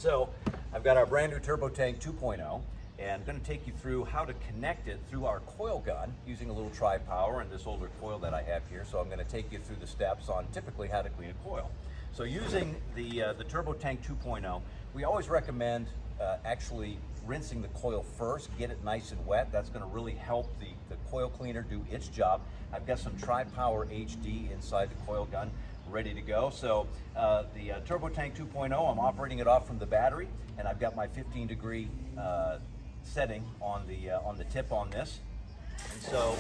So I've got our brand new Turbo Tank 2.0, and I'm going to take you through how to connect it through our coil gun using a little tri-power and this older coil that I have here. So I'm going to take you through the steps on typically how to clean a coil. So using the Turbo Tank 2.0, we always recommend actually rinsing the coil first, get it nice and wet. That's going to really help the coil cleaner do its job. I've got some Tri-Power HD inside the coil gun ready to go. So the Turbo Tank 2.0, I'm operating it off from the battery, and I've got my 15-degree setting on the tip on this. And so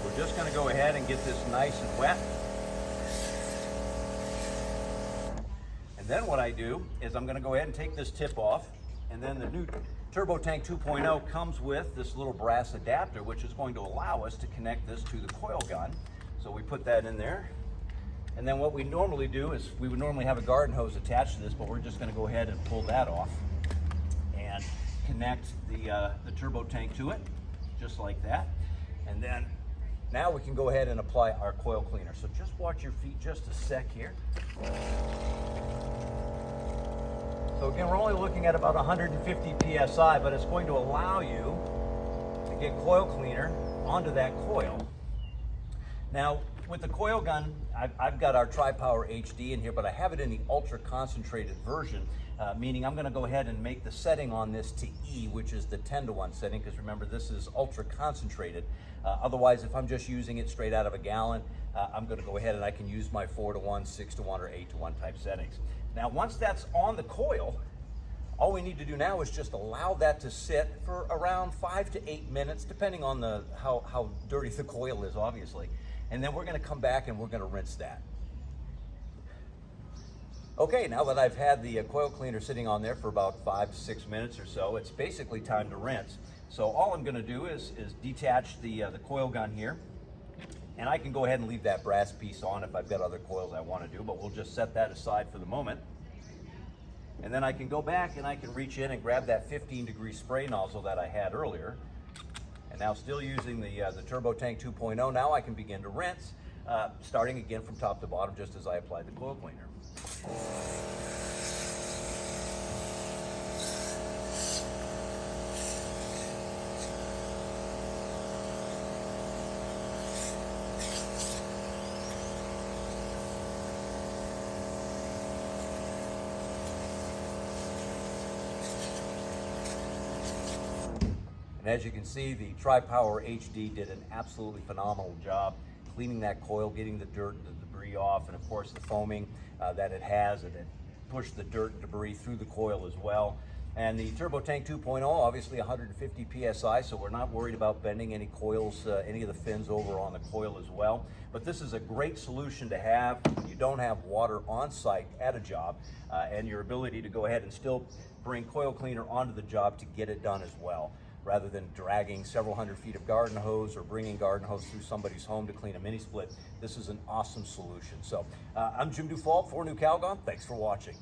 we're just going to go ahead and get this nice and wet. And then what I do is I'm going to go ahead and take this tip off, and then the new Turbo Tank 2.0 comes with this little brass adapter, which is going to allow us to connect this to the coil gun. So we put that in there. And then what we normally do is we would normally have a garden hose attached to this, but we're just going to go ahead and pull that off and connect the turbo tank to it, just like that. And then now we can go ahead and apply our coil cleaner. So just watch your feet just a sec here. So again, we're only looking at about 150 PSI, but it's going to allow you to get coil cleaner onto that coil. Now, with the coil gun, I've got our Tri-Power HD in here, but I have it in the ultra concentrated version, meaning I'm going to go ahead and make the setting on this to E, which is the 10-to-1 setting, because remember, this is ultra concentrated. Otherwise, if I'm just using it straight out of a gallon, I'm going to go ahead and I can use my 4-to-1, 6-to-1, or 8-to-1 type settings. Now, once that's on the coil, all we need to do now is just allow that to sit for around 5 to 8 minutes, depending on how dirty the coil is, obviously. And then we're going to come back and we're going to rinse that. Okay, now that I've had the coil cleaner sitting on there for about 5 to 6 minutes or so, it's basically time to rinse. So all I'm going to do is detach the coil gun here. And I can go ahead and leave that brass piece on if I've got other coils I want to do, but we'll just set that aside for the moment. And then I can go back and I can reach in and grab that 15-degree spray nozzle that I had earlier. And now, still using the Turbo Tank 2.0, now I can begin to rinse, starting again from top to bottom, just as I applied the coil cleaner. And as you can see, the Tri-Power HD did an absolutely phenomenal job cleaning that coil, getting the dirt and the debris off, and of course the foaming that it has, and it pushed the dirt and debris through the coil as well. And the Turbo Tank 2.0, obviously 150 PSI, so we're not worried about bending any coils, any of the fins over on the coil as well. But this is a great solution to have when you don't have water on site at a job, and your ability to go ahead and still bring coil cleaner onto the job to get it done as well, rather than dragging several hundred feet of garden hose or bringing garden hose through somebody's home to clean a mini split. This is an awesome solution. So I'm Jim Dufault for NuCalgon. Thanks for watching.